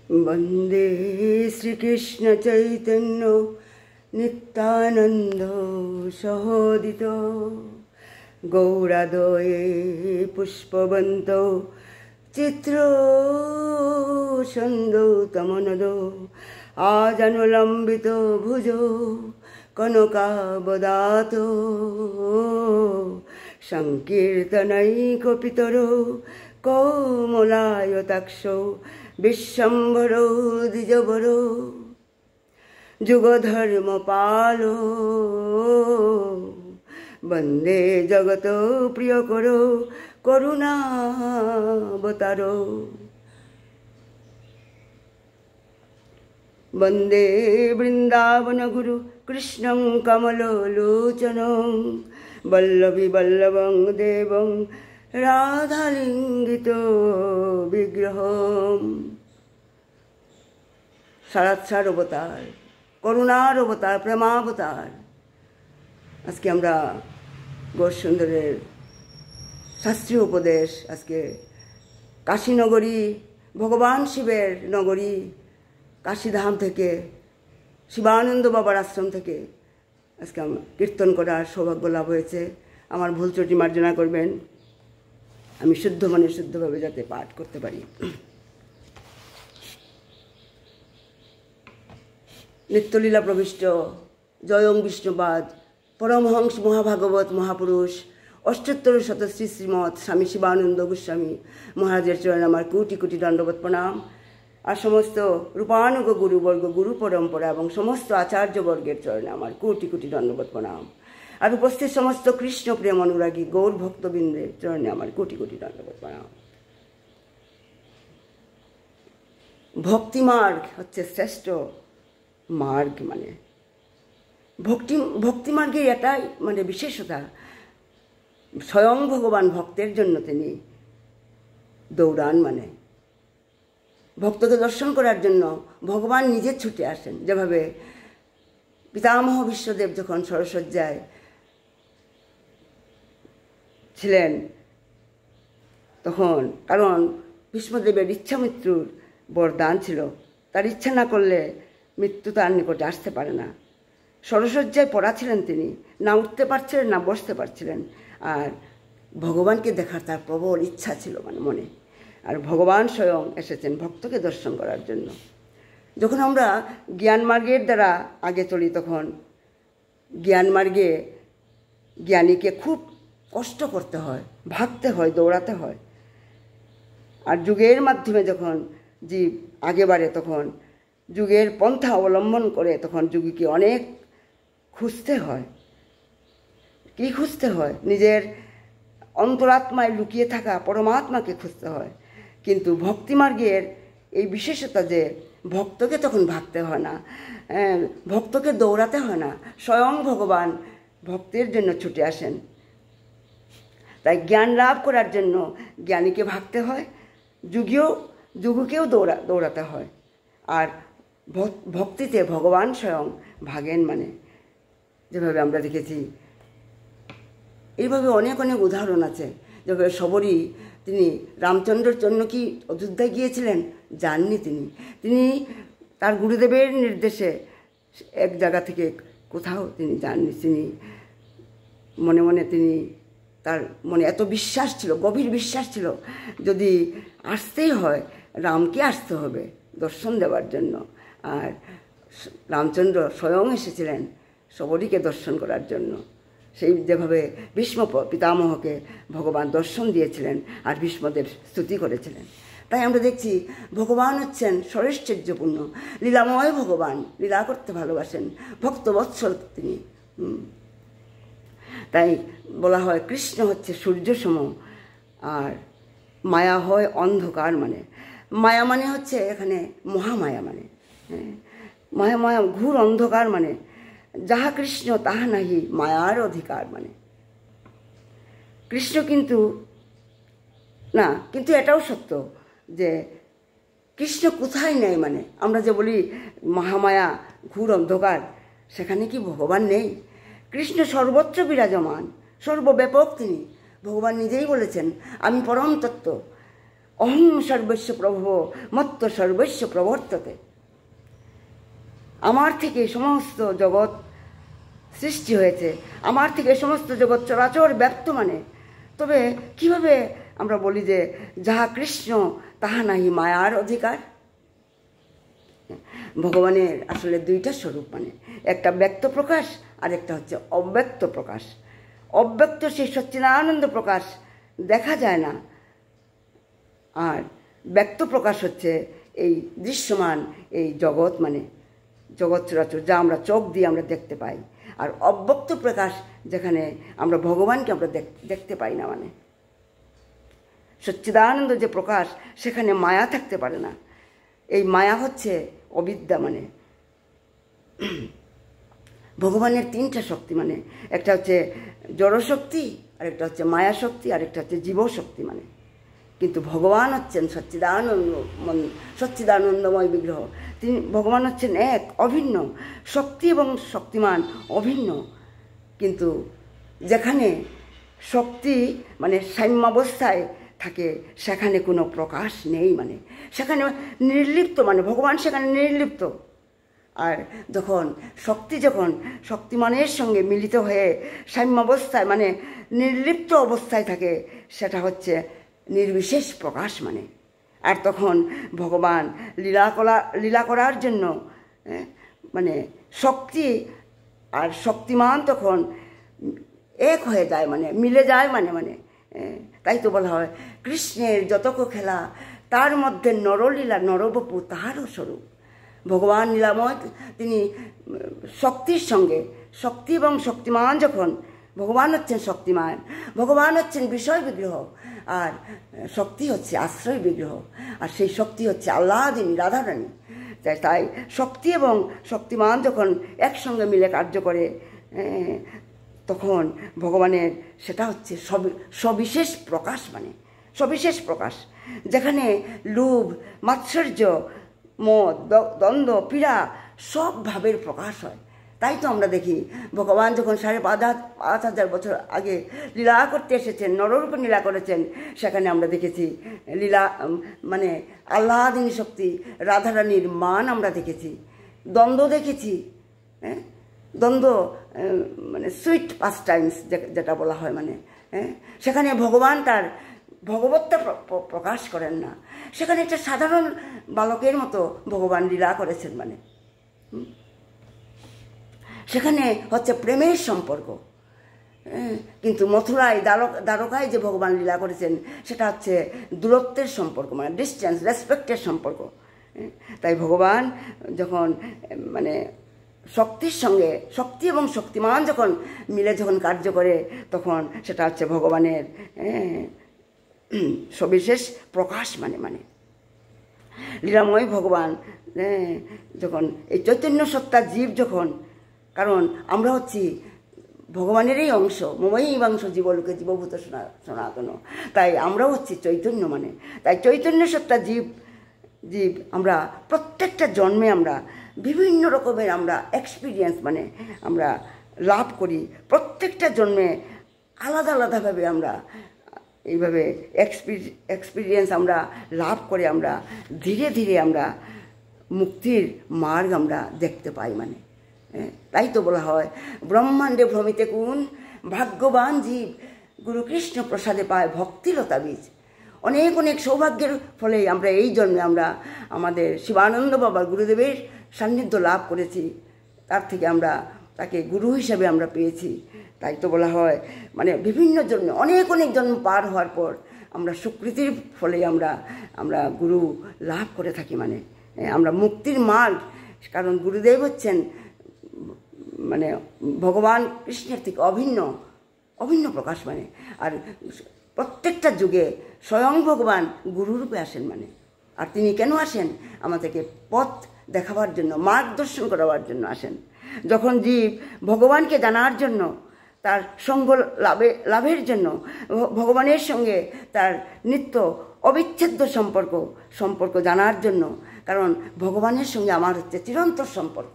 वंदे श्रीकृष्ण चैतन्य नित्यानंद सहोदित गौरादये पुष्पवंत चित्रसंदो तमनदो आजानुलंबित भुजो कनकावदातो संकीर्तनैकपितरो कौमलायताक्षो विश्वम्भरो द्विजवरो जुगधर्मपालो वंदे जगत प्रियकरो करुणावतारो वंदे वृंदावन गुरु कृष्णं कमललोचनं वल्लभी वल्लभं देवं राधालिंगितो विग्रहम। সারাৎসার অবতার, করুণার অবতার, প্রেমাবতার। আজকে আমরা গৌরসুন্দরের শাস্ত্রীয় উপদেশ, আজকে কাশীনগরী, ভগবান শিবের নগরী কাশীধাম থেকে, শিবানন্দ বাবার আশ্রম থেকে আজকে কীর্তন করার সৌভাগ্য লাভ হয়েছে। আমার ভুল ত্রুটি মার্জনা করবেন, আমি শুদ্ধ মনে শুদ্ধভাবে যাতে পাঠ করতে পারি। নিত্যলীলা প্রবিষ্ট জয়ং বিষ্ণুপাদ পরমহংস মহাভাগবত মহাপুরুষ অষ্টোত্তর শত শ্রী শ্রীমৎ স্বামী শিবানন্দ গোস্বামী মহারাজের চরণে আমার কোটি কোটি দণ্ডবত প্রণাম। আর সমস্ত রূপানুগ গুরুবর্গ, গুরু পরম্পরা এবং সমস্ত আচার্যবর্গের চরণে আমার কোটি কোটি দণ্ডবত প্রণাম। আর উপস্থিত সমস্ত কৃষ্ণ প্রেম অনুরাগী গৌর ভক্তবৃন্দের চরণে আমার কোটি কোটি দণ্ডবত প্রণাম। ভক্তিমার্গ হচ্ছে শ্রেষ্ঠ মার্গ, মানে ভক্তিমার্গের এটাই মানে বিশেষতা, স্বয়ং ভগবান ভক্তের জন্য তিনি দৌড়ান, মানে ভক্তকে দর্শন করার জন্য ভগবান নিজে ছুটে আসেন। যেভাবে পিতামহ বিশ্বদেব যখন সরসজ্জায় ছিলেন তখন, কারণ ভীষ্মদেবের ইচ্ছা মৃত্যুর বরদান ছিল, তার ইচ্ছা না করলে মৃত্যু তার নিকটে আসতে পারে না। সরসজ্জায় পড়া ছিলেন তিনি, না উঠতে পারছিলেন না বসতে পারছিলেন, আর ভগবানকে দেখার তার প্রবল ইচ্ছা ছিল মানে মনে। আর ভগবান স্বয়ং এসেছেন ভক্তকে দর্শন করার জন্য। যখন আমরা জ্ঞান মার্গের দ্বারা আগে চলি তখন জ্ঞান মার্গে জ্ঞানীকে খুব কষ্ট করতে হয়, ভাগতে হয়, দৌড়াতে হয়। আর যুগের মাধ্যমে যখন জীব আগে বাড়ে তখন যুগের পন্থা অবলম্বন করে তখন যুগীকে অনেক খুঁজতে হয়। কি খুঁজতে হয়? নিজের অন্তরাত্মায় লুকিয়ে থাকা পরমাত্মাকে খুঁজতে হয়। কিন্তু ভক্তিমার্গের এই বিশেষতা যে ভক্তকে তখন ভাগতে হয় না, ভক্তকে দৌড়াতে হয় না, স্বয়ং ভগবান ভক্তের জন্য ছুটে আসেন। তাই জ্ঞান লাভ করার জন্য জ্ঞানীকে ভাগতে হয়, যুগকেও দৌড়াতে হয়। আর ভক্তিতে ভগবান স্বয়ং ভাগেন, মানে যেভাবে আমরা দেখেছি। এইভাবে অনেক অনেক উদাহরণ আছে। যেভাবে শবরী, তিনি রামচন্দ্রের জন্য কি অযোধ্যায় গিয়েছিলেন? যাননি তিনি তার গুরুদেবের নির্দেশে এক জায়গা থেকে কোথাও তিনি যাননি। তিনি মনে মনে তার মনে এত বিশ্বাস ছিল, গভীর বিশ্বাস ছিল, যদি আসতেই হয় রামকে আসতে হবে দর্শন দেওয়ার জন্য। আর রামচন্দ্র স্বয়ং এসেছিলেন শবরীকে দর্শন করার জন্য। সেই যেভাবে ভীষ্ম পিতামহকে ভগবান দর্শন দিয়েছিলেন আর ভীষ্মদেব স্তুতি করেছিলেন। তাই আমরা দেখছি ভগবান হচ্ছেন সরৈশ্বর্যপূর্ণ লীলাময় ভগবান, লীলা করতে ভালোবাসেন, ভক্তবৎসল তিনি। তাই বলা হয় কৃষ্ণ হচ্ছে সূর্যসম আর মায়া হয় অন্ধকার। মানে মায়া মানে হচ্ছে এখানে মহামায়া, মানে মায়া ঘোর অন্ধকার, মানে যাহা কৃষ্ণ তাহা নাহি মায়ার অধিকার। মানে কৃষ্ণ কিন্তু না, কিন্তু এটাও সত্য যে কৃষ্ণ কোথায় নেই। মানে আমরা যে বলি মহামায়া ঘোর অন্ধকার, সেখানে কি ভগবান নেই? কৃষ্ণ সর্বত্র বিরাজমান, সর্বব্যাপক তিনি। ভগবান নিজেই বলেছেন আমি পরম তত্ত্ব, অহং সর্বস্ব প্রভব মত্ত সর্বস্ব প্রবর্ততে। আমার থেকে সমস্ত জগৎ সৃষ্টি হয়েছে, আমার থেকে সমস্ত জগৎ চরাচর ব্যক্ত। মানে তবে কিভাবে আমরা বলি যে যাহা কৃষ্ণ তাহা নাহি মায়ার অধিকার? ভগবানের আসলে দুইটা স্বরূপ, মানে একটা ব্যক্ত প্রকাশ আর একটা হচ্ছে অব্যক্ত প্রকাশ। অব্যক্ত সেই সচ্চিদানন্দ প্রকাশ দেখা যায় না, আর ব্যক্ত প্রকাশ হচ্ছে এই দৃশ্যমান এই জগৎ, মানে জগৎ চরাচর যা আমরা চোখ দিয়ে আমরা দেখতে পাই। আর অব্যক্ত প্রকাশ যেখানে আমরা ভগবানকে আমরা দেখতে পাই না, মানে সচ্চিদানন্দ যে প্রকাশ সেখানে মায়া থাকতে পারে না। এই মায়া হচ্ছে অবিদ্যা। মানে ভগবানের তিনটা শক্তি, মানে একটা হচ্ছে জড়শক্তি, আরেকটা হচ্ছে মায়া শক্তি, আরেকটা হচ্ছে জীবশক্তি। মানে কিন্তু ভগবান হচ্ছেন সচ্চিদানন্দময় বিগ্রহ। তিনি ভগবান হচ্ছেন এক, অভিন্ন। শক্তি এবং শক্তিমান অভিন্ন, কিন্তু যেখানে শক্তি মানে সাম্যাবস্থায় থাকে সেখানে কোনো প্রকাশ নেই, মানে সেখানে নির্লিপ্ত, মানে ভগবান সেখানে নির্লিপ্ত। আর যখন শক্তিমানের সঙ্গে মিলিত হয়ে সাম্যাবস্থায় মানে নির্লিপ্ত অবস্থায় থাকে সেটা হচ্ছে নির্বিশেষ প্রকাশ। মানে আর তখন ভগবান লীলা করার জন্য মানে শক্তি আর শক্তিমান তখন এক হয়ে যায়, মানে মিলে যায়। মানে তাই তো বলা হয় কৃষ্ণের যতক খেলা তার মধ্যে নরলীলা নরবপু তাহারও স্বরূপ। ভগবান লীলাময়, তিনি শক্তির সঙ্গে শক্তি এবং শক্তিমান যখন ভগবান হচ্ছেন শক্তিমান, ভগবান হচ্ছেন বিষয় বিগ্রহ, আর শক্তি হচ্ছে আশ্রয় বিগ্রহ, আর সেই শক্তি হচ্ছে আহ্লাদিনী রাধারানী। তাই শক্তি এবং শক্তিমান যখন একসঙ্গে মিলে কার্য করে তখন ভগবানের সেটা হচ্ছে সবিশেষ প্রকাশ। মানে সবিশেষ প্রকাশ যেখানে লোভ, মাৎসর্য, মদ, দ্বন্দ্ব, পীড়া সব ভাবের প্রকাশ হয়। তাই তো আমরা দেখি ভগবান যখন 5,500 বছর আগে লীলা করতে এসেছেন, নররূপে লীলা করেছেন, সেখানে আমরা দেখেছি লীলা মানে আহ্লাদিনী শক্তি রাধারানীর মান আমরা দেখেছি, দ্বন্দ্ব দেখেছি। দ্বন্দ্ব মানে সুইট পাস টাইমস যেটা বলা হয়, মানে সেখানে ভগবান তার ভগবত্তা প্রকাশ করেন না, সেখানে একটা সাধারণ বালকের মতো ভগবান লীলা করেছেন। মানে সেখানে হচ্ছে প্রেমের সম্পর্ক। কিন্তু মথুরায় দ্বারকায় যে ভগবান লীলা করেছেন সেটা হচ্ছে দূরত্বের সম্পর্ক, মানে ডিস্টেন্স, রেসপেক্টের সম্পর্ক। তাই ভগবান যখন মানে শক্তির সঙ্গে শক্তি এবং শক্তিমান যখন মিলে যখন কার্য করে তখন সেটা হচ্ছে ভগবানের সবিশেষ প্রকাশ। মানে লীলাময় ভগবান যখন এই চৈতন্য সত্তা জীব যখন, কারণ আমরা হচ্ছি ভগবানেরই অংশ, মমই বাংশ জীবলোকে জীবভূত সনাতন, তাই আমরাও হচ্ছি চৈতন্য। মানে তাই চৈতন্য সত্তা জীব আমরা প্রত্যেকটা জন্মে আমরা বিভিন্ন রকমের আমরা এক্সপিরিয়েন্স মানে আমরা লাভ করি। প্রত্যেকটা জন্মে আলাদা আলাদাভাবে আমরা এইভাবে এক্সপিরিয়েন্স আমরা লাভ করে আমরা ধীরে ধীরে আমরা মুক্তির মার্গ আমরা দেখতে পাই। মানে তাই তো বলা হয় ব্রহ্মাণ্ডে ভ্রমিতে কোন ভাগ্যবান জীব গুরু কৃষ্ণ প্রসাদে পায় ভক্তিলতা বীজ। অনেক অনেক সৌভাগ্যের ফলে আমরা এই জন্মে আমরা আমাদের শিবানন্দ বাবার গুরুদেবের সান্নিধ্য লাভ করেছি, তার থেকে আমরা তাকে গুরু হিসাবে আমরা পেয়েছি। তাই তো বলা হয় মানে বিভিন্ন জন্মে অনেক অনেক জন্ম পার হওয়ার পর আমরা সুকৃতির ফলে আমরা গুরু লাভ করে থাকি। মানে আমরা মুক্তির মার্গ, কারণ গুরুদেব হচ্ছেন মানে ভগবান কৃষ্ণের থেকে অভিন্ন প্রকাশ। মানে আর প্রত্যেকটা যুগে স্বয়ং ভগবান গুরুরূপে আসেন। মানে আর তিনি কেন আসেন? আমাদেরকে পথ দেখাবার জন্য, মার্গদর্শন করাবার জন্য আসেন। যখন জীব ভগবানকে জানার জন্য, তার সঙ্গ লাভের জন্য, ভগবানের সঙ্গে তার নিত্য অবিচ্ছেদ্য সম্পর্ক জানার জন্য, কারণ ভগবানের সঙ্গে আমার হচ্ছে চিরন্তর সম্পর্ক,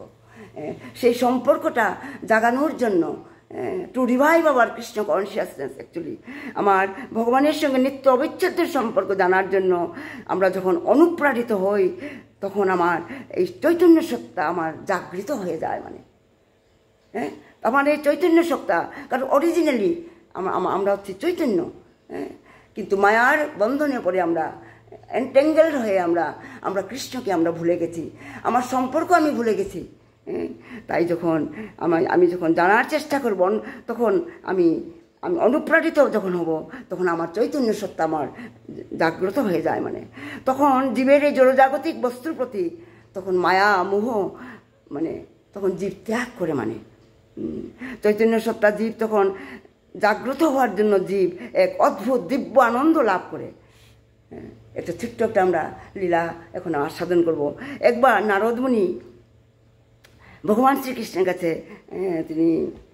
সেই সম্পর্কটা জাগানোর জন্য to revive our Krishna consciousness. Actually আমার ভগবানের সঙ্গে নিত্য অবিচ্ছেদ্য সম্পর্ক জানার জন্য আমরা যখন অনুপ্রাণিত হই, তখন আমার এই চৈতন্য সত্তা আমার জাগৃত হয়ে যায়। মানে আমার এই চৈতন্য সত্তা, কারণ অরিজিনালি আমরা হচ্ছে চৈতন্য, কিন্তু মায়ার বন্ধনে পড়ে আমরা এনটেঙ্গেলড হয়ে আমরা কৃষ্ণকে আমরা ভুলে গেছি, আমার সম্পর্ক আমি ভুলে গেছি। তাই যখন আমি যখন জানার চেষ্টা করব, তখন আমি অনুপ্রাণিত যখন হব, তখন আমার চৈতন্য সত্তা আমার জাগ্রত হয়ে যায়। মানে তখন জীবের এই জড়জাগতিক বস্তুর প্রতি তখন মায়া মোহ মানে তখন জীব ত্যাগ করে। মানে চৈতন্য সত্তা জীব তখন জাগ্রত হওয়ার জন্য জীব এক অদ্ভুত দিব্য আনন্দ লাভ করে। এটা ছোট্ট একটা আমরা লীলা এখন আস্বাদন করব। একবার নারদ মুনি ভগবান শ্রীকৃষ্ণের কাছে তিনি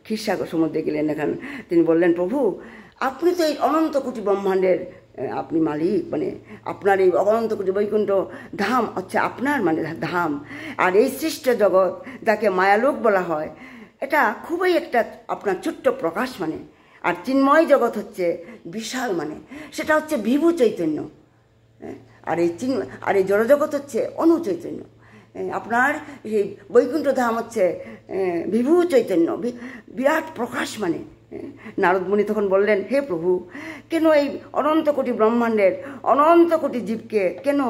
ক্ষীরসাগর সমুদ্রে গেলেন। এখানে তিনি বললেন, প্রভু আপনি তো এই অনন্ত কোটি ব্রহ্মাণ্ডের আপনি মালিক, মানে আপনার এই অনন্ত কোটি বৈকুণ্ঠ ধাম হচ্ছে আপনার মানে ধাম, আর এই সৃষ্ট জগৎ যাকে মায়ালোক বলা হয়, এটা খুবই একটা আপনার ছোট্ট প্রকাশ। মানে আর চিন্ময় জগৎ হচ্ছে বিশাল, মানে সেটা হচ্ছে বিভু চৈতন্য, আর এই জড়জগৎ হচ্ছে অনু চৈতন্য। আপনার এই বৈকুণ্ঠ ধাম হচ্ছে বিভু চৈতন্য, বিরাট প্রকাশ। মানে নারদ মুনি তখন বললেন, হে প্রভু, কেন এই অনন্ত কোটি ব্রহ্মাণ্ডের অনন্ত কোটি জীবকে কেন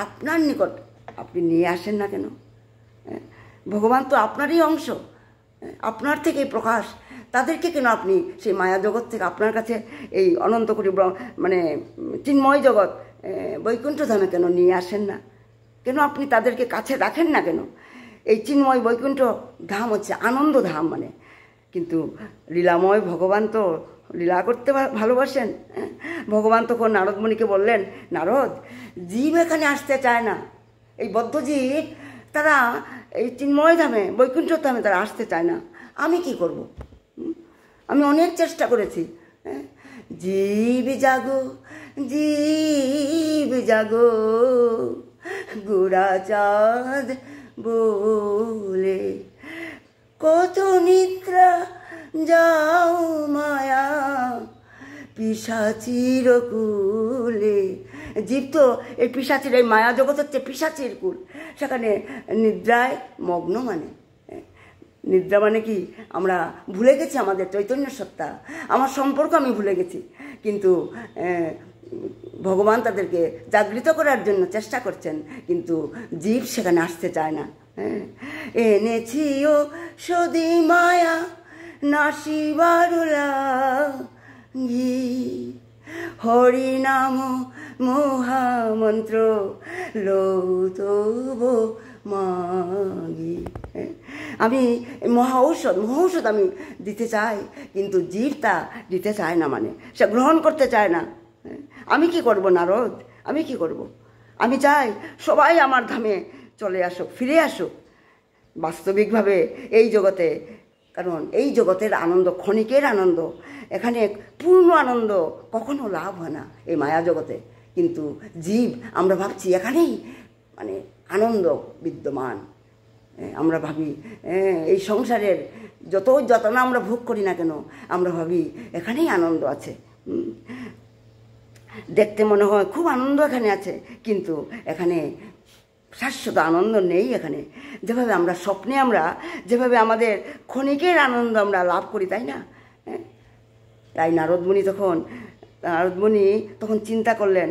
আপনার নিকট আপনি নিয়ে আসেন না কেন? ভগবান তো আপনারই অংশ, আপনার থেকেই প্রকাশ, তাদেরকে কেন আপনি সেই মায়া জগৎ থেকে আপনার কাছে এই অনন্ত কোটি মানে চিন্ময় জগৎ বৈকুণ্ঠ ধামে কেন নিয়ে আসেন না? কেন আপনি তাদেরকে কাছে রাখেন না কেন? এই চিন্ময় বৈকুণ্ঠ ধাম হচ্ছে আনন্দ ধাম। মানে কিন্তু লীলাময় ভগবান তো লীলা করতে ভালোবাসেন। ভগবান তখন নারদ মুনিকে বললেন, নারদ, জীব এখানে আসতে চায় না, এই বদ্ধ জীব তারা এই চিন্ময় ধামে বৈকুণ্ঠ ধামে তারা আসতে চায় না। আমি কি করব? আমি অনেক চেষ্টা করেছি। জীব জাগো, জীব জাগো, গোড়াচাঁদ বলে কত নিদ্রা যাও মায়া পিশাচির কুলে। জীব তো এই পিশাচির, এই মায়া জগৎ হচ্ছে পিশাচির কুল, সেখানে নিদ্রায় মগ্ন। মানে নিদ্রা মানে কি? আমরা ভুলে গেছি আমাদের চৈতন্য সত্তা, আমার সম্পর্ক আমি ভুলে গেছি। কিন্তু ভগবান তাদেরকে জাগৃত করার জন্য চেষ্টা করছেন, কিন্তু জীব সেখানে আসতে চায় না। এনেছিও সদি মায়া নাসিবার লাগি, হরিনাম মহামন্ত্র লৌতব মাগি। আমি মহা ঔষধ আমি দিতে চাই, কিন্তু জীব তা দিতে চায় না, মানে সে গ্রহণ করতে চায় না। আমি কি করব নারদ? আমি কি করব? আমি চাই সবাই আমার ধামে চলে আসুক, ফিরে আসুক বাস্তবিকভাবে এই জগতে, কারণ এই জগতের আনন্দ ক্ষণিকের আনন্দ, এখানে পূর্ণ আনন্দ কখনো লাভ হয় না এই মায়া জগতে। কিন্তু জীব আমরা ভাবছি এখানেই মানে আনন্দ বিদ্যমান। আমরা ভাবি এই সংসারের যত যতনা আমরা ভোগ করি না কেন, আমরা ভাবি এখানেই আনন্দ আছে। দেখতে মনে হয় খুব আনন্দ এখানে আছে, কিন্তু এখানে শাশ্বত আনন্দ নেই। এখানে যেভাবে আমরা স্বপ্নে যেভাবে আমাদের ক্ষণিকের আনন্দ আমরা লাভ করি, তাই না? তাই নারদ মুনি তখন চিন্তা করলেন,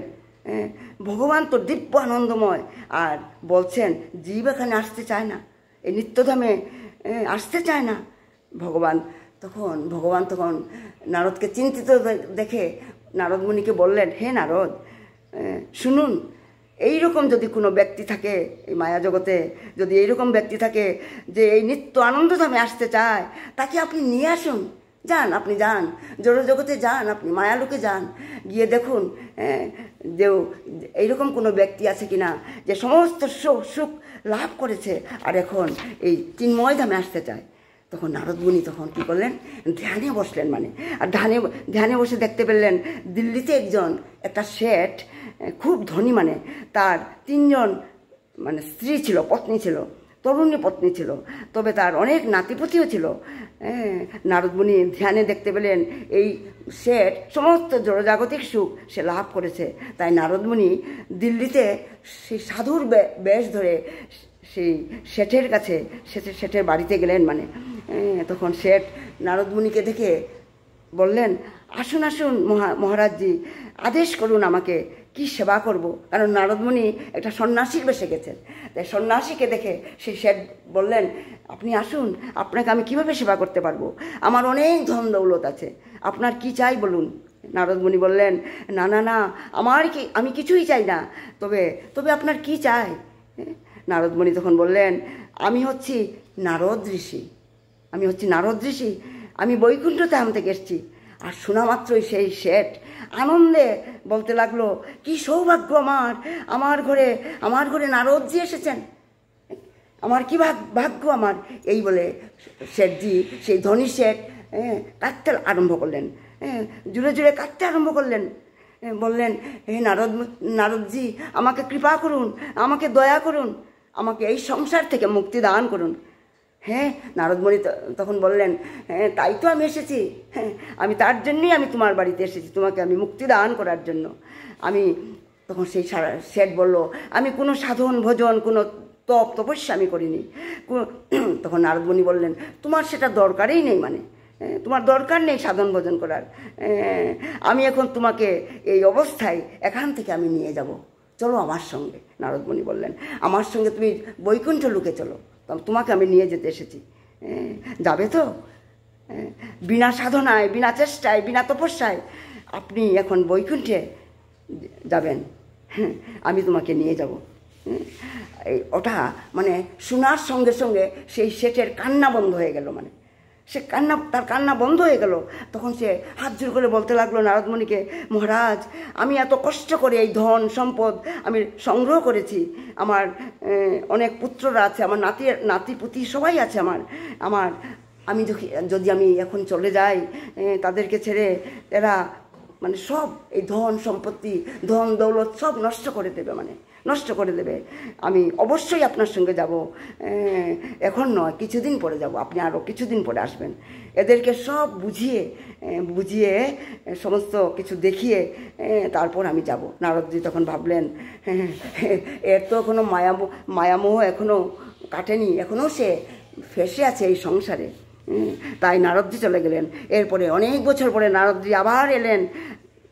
ভগবান তো দিব্য আনন্দময়, আর বলছেন জীব এখানে আসতে চায় না, এই নিত্যধামে আসতে চায় না। ভগবান তখন নারদকে চিন্তিত দেখে নারদ মুনিকে বললেন, হে নারদ, শুনুন, এইরকম যদি কোনো ব্যক্তি থাকে এই মায়া জগতে, যদি এইরকম ব্যক্তি থাকে যে এই নিত্য আনন্দধামে আসতে চায়, তাকে আপনি নিয়ে আসুন। যান, আপনি যান, জড়জগতে যান, আপনি মায়ালোকে যান, গিয়ে দেখুন যে এইরকম কোনো ব্যক্তি আছে কিনা যে সমস্ত সুখ লাভ করেছে আর এখন এই চিন্ময় ধামে আসতে চায়। তখন নারদ মুনি তখন কী করলেন? ধ্যানে বসলেন। মানে আর ধ্যানে বসে দেখতে পেলেন দিল্লিতে একটা শেঠ, খুব ধনী, মানে তার 3 জন মানে স্ত্রী ছিল, পত্নী ছিল। তরুণী পত্নী ছিল, তবে তার অনেক নাতিপুতিও ছিল। নারদমুনি ধ্যানে দেখতে পেলেন এই শেঠ সমস্ত জড়জাগতিক সুখ সে লাভ করেছে। তাই নারদমুনি দিল্লিতে সেই সাধুর বেশ ধরে সেই শেঠের কাছে শেঠের বাড়িতে গেলেন। মানে তখন শেঠ নারদমুনিকে দেখে বললেন, আসুন আসুন মহারাজজি, আদেশ করুন আমাকে, কি সেবা করব। কারণ নারদমুনি একটা সন্ন্যাসীর বেশে গেছেন। তাই সন্ন্যাসীকে দেখে সেই শেঠ বললেন, আপনি আসুন, আপনাকে আমি কিভাবে সেবা করতে পারবো, আমার অনেক ধন দৌলত আছে, আপনার কি চাই বলুন। নারদমুনি বললেন, না না না, আমি কিছুই চাই না, তবে আপনার কি চাই। নারদমুনি তখন বললেন, আমি হচ্ছি নারদ ঋষি, আমি বৈকুণ্ঠ ধাম থেকে এসেছি। আর শোনা মাত্রই সেই শেঠ আনন্দে বলতে লাগলো, কি সৌভাগ্য আমার ঘরে নারদজি এসেছেন, আমার কি ভাগ্য আমার। এই বলে শেঠজি, সেই ধনী শেঠ, কাঁদতে আরম্ভ করলেন, জুড়ে জুড়ে কাঁদতে আরম্ভ করলেন। বললেন, হে নারদজি, আমাকে কৃপা করুন, আমাকে দয়া করুন, আমাকে এই সংসার থেকে মুক্তি দান করুন। হ্যাঁ, নারদমুনি তখন বললেন, হ্যাঁ তাই তো আমি এসেছি, আমি তার জন্যই আমি তোমার বাড়িতে এসেছি, তোমাকে আমি মুক্তি দান করার জন্য। তখন সেই শেঠ বলল, আমি কোনো সাধন ভজন, কোনো তপস্যা আমি করিনি। তখন নারদমুনি বললেন, তোমার সেটা দরকারই নেই, মানে তোমার দরকার নেই সাধন ভজন করার। আমি এখন তোমাকে এই অবস্থায় এখান থেকে আমি নিয়ে যাব, চলো আমার সঙ্গে। নারদমুনি বললেন, আমার সঙ্গে তুমি বৈকুণ্ঠ লোকে চলো, তোমাকে আমি নিয়ে যেতে এসেছি, যাবে তো? বিনা সাধনায়, বিনা চেষ্টায়, বিনা তপস্যায় আপনি এখন বৈকুণ্ঠে যাবেন, আমি তোমাকে নিয়ে যাব। ওটা মানে শোনার সঙ্গে সঙ্গে সেই শেঠের কান্না বন্ধ হয়ে গেল। মানে তার কান্না বন্ধ হয়ে গেল। তখন সে হাত জোর করে বলতে লাগলো নারদমুনিকে, মহারাজ, আমি এত কষ্ট করে এই ধন সম্পদ আমি সংগ্রহ করেছি, আমার অনেক পুত্ররা আছে, আমার নাতিপুতি সবাই আছে আমি যদি আমি এখন চলে যাই, তাদেরকে ছেড়ে এরা মানে সব এই ধন সম্পত্তি, ধন দৌলত সব নষ্ট করে দেবে। আমি অবশ্যই আপনার সঙ্গে যাব, এখন নয়, কিছুদিন পরে যাব, আপনি আরও কিছুদিন পরে আসবেন। এদেরকে সব বুঝিয়ে সমস্ত কিছু দেখিয়ে তারপর আমি যাব। নারদজি তখন ভাবলেন, এর তো এখনও মায়ামোহ এখনও কাটেনি, এখনও সে ফেসে আছে এই সংসারে। তাই নারদজি চলে গেলেন। এরপরে অনেক বছর পরে নারদজি আবার এলেন।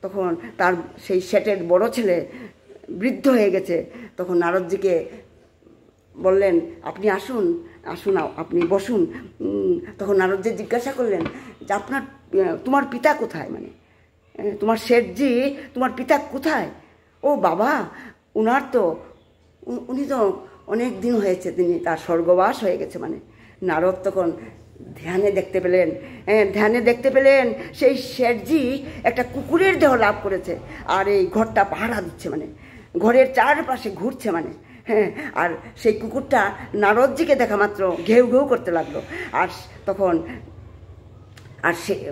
তখন তার সেই শেঠের বড় ছেলে বৃদ্ধ হয়ে গেছে। তখন নারদজিকে বললেন, আপনি আসুন, আপনি বসুন। তখন নারদজি জিজ্ঞাসা করলেন যে তোমার পিতা কোথায়, মানে তোমার শেঠজি, তোমার পিতা কোথায়? ও বাবা, উনি তো অনেক দিন হয়েছে, তার স্বর্গবাস হয়ে গেছে। মানে নারদ তখন ধ্যানে দেখতে পেলেন সেই শেঠজি একটা কুকুরের দেহ লাভ করেছে, আর এই ঘরটা পাহারা দিচ্ছে, মানে ঘরের চারপাশে ঘুরছে। মানে আর সেই কুকুরটা নারদজিকে দেখা মাত্র ঘেউ ঘেউ করতে লাগলো।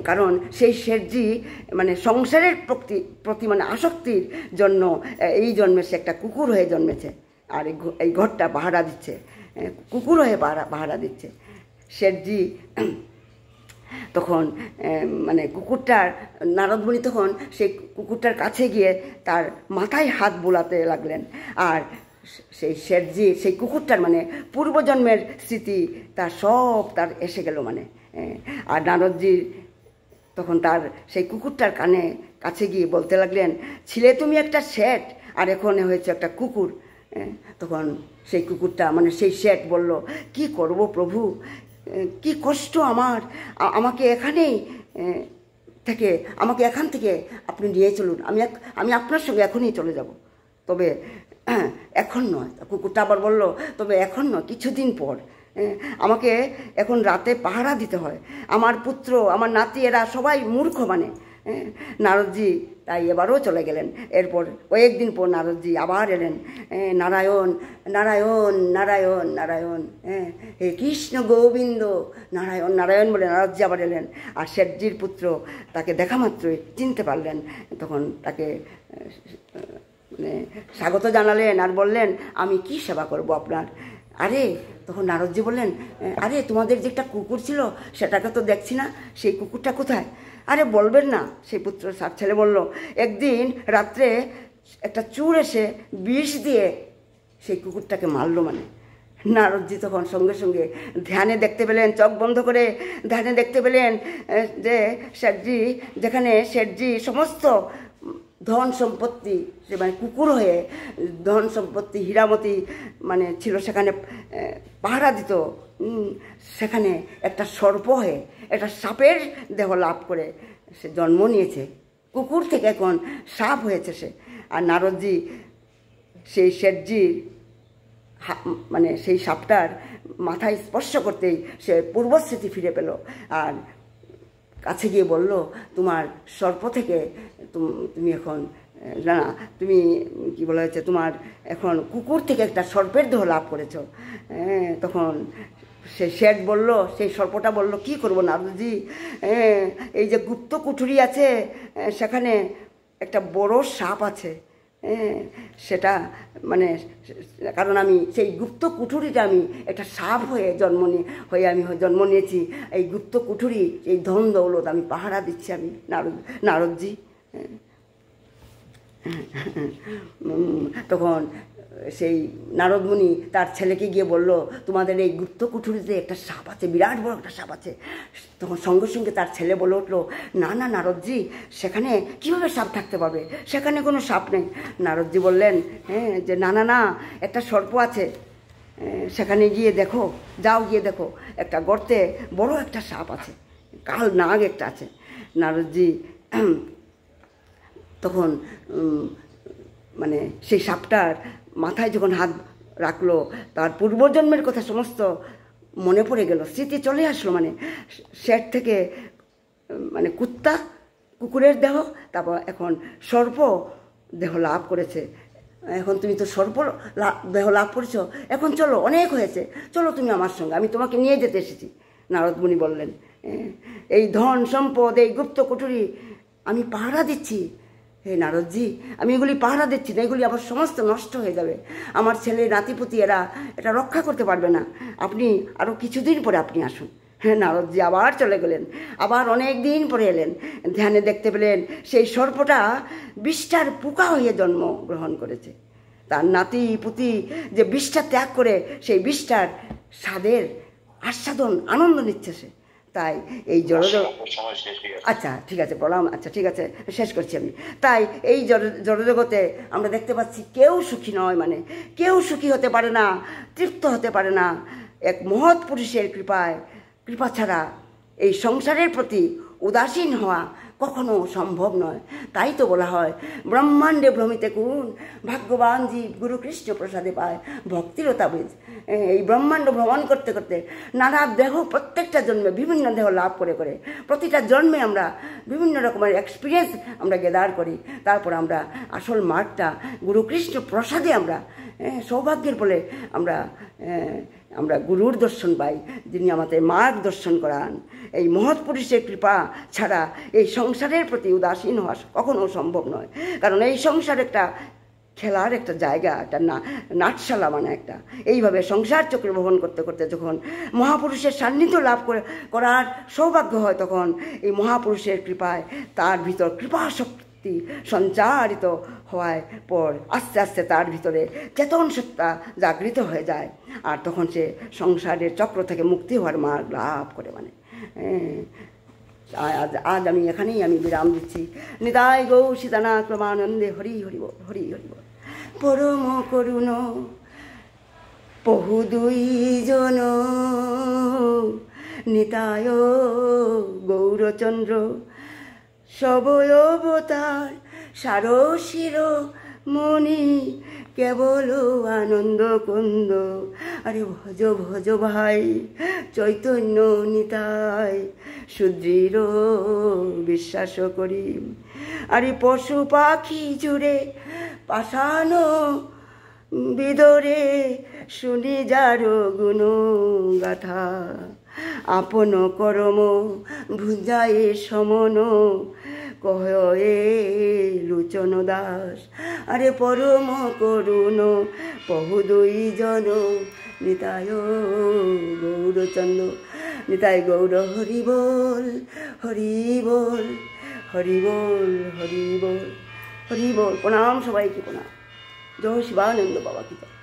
কারণ সেই শেঠজি মানে সংসারের প্রতি মানে আসক্তির জন্য এই জন্মে সে একটা কুকুর হয়ে জন্মেছে, আর এই ঘরটা পাহারা দিচ্ছে, কুকুর হয়ে পাহারা দিচ্ছে। শেঠজি তখন মানে নারদমুনি তখন সেই কুকুরটার কাছে গিয়ে তার মাথায় হাত বোলাতে লাগলেন। আর সেই শেঠজি সেই কুকুরটার মানে পূর্বজন্মের স্মৃতি তার এসে গেল। মানে আর নারদজি তখন তার সেই কুকুরটার কাছে গিয়ে বলতে লাগলেন, ছিলে তুমি একটা শেঠ, আর এখন হয়েছে একটা কুকুর। তখন সেই কুকুরটা মানে সেই শেঠ বলল, কি করব প্রভু, কি কষ্ট আমাকে এখান থেকে আপনি নিয়ে চলুন, আমি আপনার সঙ্গে এখনই চলে যাব। তবে এখন নয়। কুকুরটা আবার বলল, তবে এখন নয়, কিছুদিন পর। আমাকে এখন রাতে পাহারা দিতে হয়, আমার পুত্র, আমার নাতি, এরা সবাই মূর্খ। মানে নারদজি তাই এবারও চলে গেলেন। এরপর কয়েকদিন পর নারদজি আবার এলেন। নারায়ণ নারায়ণ নারায়ণ নারায়ণ, হে কৃষ্ণ গোবিন্দ নারায়ণ নারায়ণ বলে নারদজি আবার এলেন। আর শেঠজির পুত্র তাকে দেখা মাত্রই চিনতে পারলেন। তখন তাকে মানে স্বাগত জানালেন আর বললেন, আমি কি সেবা করব আপনার, আরে তখন নারদজি বললেন, আরে তোমাদের যে একটা কুকুর ছিল সেটাকে তো দেখছি না, সেই কুকুরটা কোথায়? আরে বলবেন না, সেই পুত্র সাপ ছেলে বলল, একদিন রাত্রে একটা চোর এসে বিষ দিয়ে সেই কুকুরটাকে মারলো। মানে নারদজি তখন সঙ্গে সঙ্গে ধ্যানে দেখতে পেলেন, চোখ বন্ধ করে ধ্যানে দেখতে পেলেন যে শেঠজি, যেখানে শেঠজি সমস্ত ধন সম্পত্তি, মানে কুকুর হয়ে ধন সম্পত্তি হীরামতি মানে ছিল, সেখানে পাহারা দিত, সেখানে একটা সর্প হয়ে একটা সাপের দেহ লাভ করে সে জন্ম নিয়েছে। কুকুর থেকে এখন সাপ হয়েছে সে। আর নারদজি সেই শেঠজির মানে সেই সাপটার মাথায় স্পর্শ করতেই সে পূর্বস্মৃতি ফিরে পেল, আর কাছে গিয়ে বলল, তোমার সর্প থেকে তুমি এখন না, তুমি কি বলা হয়েছে, তোমার এখন কুকুর থেকে একটা সর্পের দেহ লাভ করেছ। তখন সে শেঠ বলল, সেই সর্পটা বলল, কি করবো নারদজি, এই যে গুপ্ত কুঠুরি আছে সেখানে একটা বড় সাপ আছে, সেটা মানে কারণ আমি সেই গুপ্ত কুঠুরিটা আমি একটা সাপ হয়ে আমি জন্ম নিয়েছি, এই গুপ্ত কুঠুরি এই ধন দৌলত আমি পাহারা দিচ্ছি আমি নারদজি। তখন সেই নারদমুনি তার ছেলেকে গিয়ে বলল, তোমাদের এই গুপ্ত কুঠুরিতে একটা সাপ আছে, বিরাট বড় একটা সাপ আছে। তখন সঙ্গে সঙ্গে তার ছেলে বলে উঠলো, না না নারদজি, সেখানে কীভাবে সাপ থাকতে পারবে, সেখানে কোনো সাপ নেই। নারদজি বললেন, যে না না না, একটা সর্প আছে, সেখানে গিয়ে দেখো, যাও গিয়ে দেখো, একটা গর্তে বড় একটা সাপ আছে, কাল নাগ একটা আছে। নারদজি তখন মানে সেই সাপটার মাথায় যখন হাত রাখলো, তার পূর্বজন্মের কথা সমস্ত মনে পড়ে গেল, স্মৃতি চলে আসলো। মানে শেঠ থেকে মানে কুকুরের দেহ, তারপর এখন সর্প দেহ লাভ করেছে। এখন তুমি তো সর্প দেহ লাভ করেছো, এখন চলো, অনেক হয়েছে, চলো তুমি আমার সঙ্গে, আমি তোমাকে নিয়ে যেতে এসেছি। নারদমুনি বললেন, এই ধন সম্পদ, এই গুপ্ত কুঠুরি আমি পাহারা দিচ্ছি। হে নারদজি, আমি এগুলি পাহারা দিচ্ছি না, এগুলি আবার সমস্ত নষ্ট হয়ে যাবে, আমার ছেলে নাতিপুতি এরা এটা রক্ষা করতে পারবে না, আপনি আরও কিছুদিন পরে আপনি আসুন। নারদজি আবার চলে গেলেন, আবার অনেক দিন পরে এলেন, ধ্যানে দেখতে পেলেন সেই সর্পটা বিষটার পোকা হয়ে জন্ম গ্রহণ করেছে। তার নাতিপুতি যে বিষটা ত্যাগ করে সেই বিষটার স্বাদের আস্বাদন আনন্দ নিচ্ছে সে। তাই এই আচ্ছা ঠিক আছে বললাম, আচ্ছা ঠিক আছে শেষ করছি আমি। তাই এই জড়জগতে আমরা দেখতে পাচ্ছি কেউ সুখী নয়, মানে কেউ সুখী হতে পারে না, তৃপ্ত হতে পারে না। এক মহৎ পুরুষের কৃপা ছাড়া এই সংসারের প্রতি উদাসীন হওয়া কখনো সম্ভব নয়। তাই তো বলা হয়, ব্রহ্মাণ্ডে ভ্রমিতে কোন ভাগ্যবান জীব গুরু কৃষ্ণ প্রসাদে পায় ভক্তিরতা বীজ। এই ব্রহ্মাণ্ড ভ্রমণ করতে করতে নানা দেহ, প্রত্যেকটা জন্মে বিভিন্ন দেহ লাভ করে প্রতিটা জন্মে আমরা বিভিন্ন রকমের এক্সপিরিয়েন্স আমরা গেদার করি। তারপর আমরা আসল মার্গটা গুরু কৃষ্ণ প্রসাদে আমরা সৌভাগ্যের বলে আমরা গুরুর দর্শন পাই, যিনি আমাদের মার্গ দর্শন করান। এই মহৎ পুরুষের কৃপা ছাড়া এই সংসারের প্রতি উদাসীন হওয়া কখনো সম্ভব নয়। কারণ এই সংসার একটা খেলার একটা জায়গা, একটা নাটশালা, মানে একটা এইভাবে সংসার চক্রে ভ্রমণ করতে করতে যখন মহাপুরুষের সান্নিধ্য লাভ করার সৌভাগ্য হয়, তখন এই মহাপুরুষের কৃপায় তার ভিতর কৃপা শক্তি সঞ্চারিত হওয়ার পর আস্তে আস্তে তার ভিতরে চেতন সত্তা জাগৃত হয়ে যায়, আর তখন সে সংসারের চক্র থেকে মুক্তি হওয়ার মার্গ লাভ করে। মানে আজ আমি এখানেই আমি বিরাম দিচ্ছি। নিতাই গৌ সীতানা ক্রমানন্দে হরি হরি বল, হরি হরি বল। পরম করুণ বহু দুইজন নিতায় গৌরচন্দ্র সবয় অবতার সারশির মণি কেবল আনন্দ কুন্দ। আরে ভজ ভজ ভাই চৈতন্য নিতাই সুদৃঢ় বিশ্বাস করি। আরে পশু পাখি জুড়ে পাষাণ বিদরে শুনি যার গুণ গাথা। আপন কর্ম ভুঞ্জায়ে সমন কহে লোচন দাস। আরে পরম করুণ বহু দুইজন নিতাই গৌরচন্দ্র, নিতাই গৌর, হরি বল হরি বল হরি বল হরি বল হরি বল। প্রণাম সবাইকে, প্রণাম। জয় শিবানন্দ বাবা কি জয়।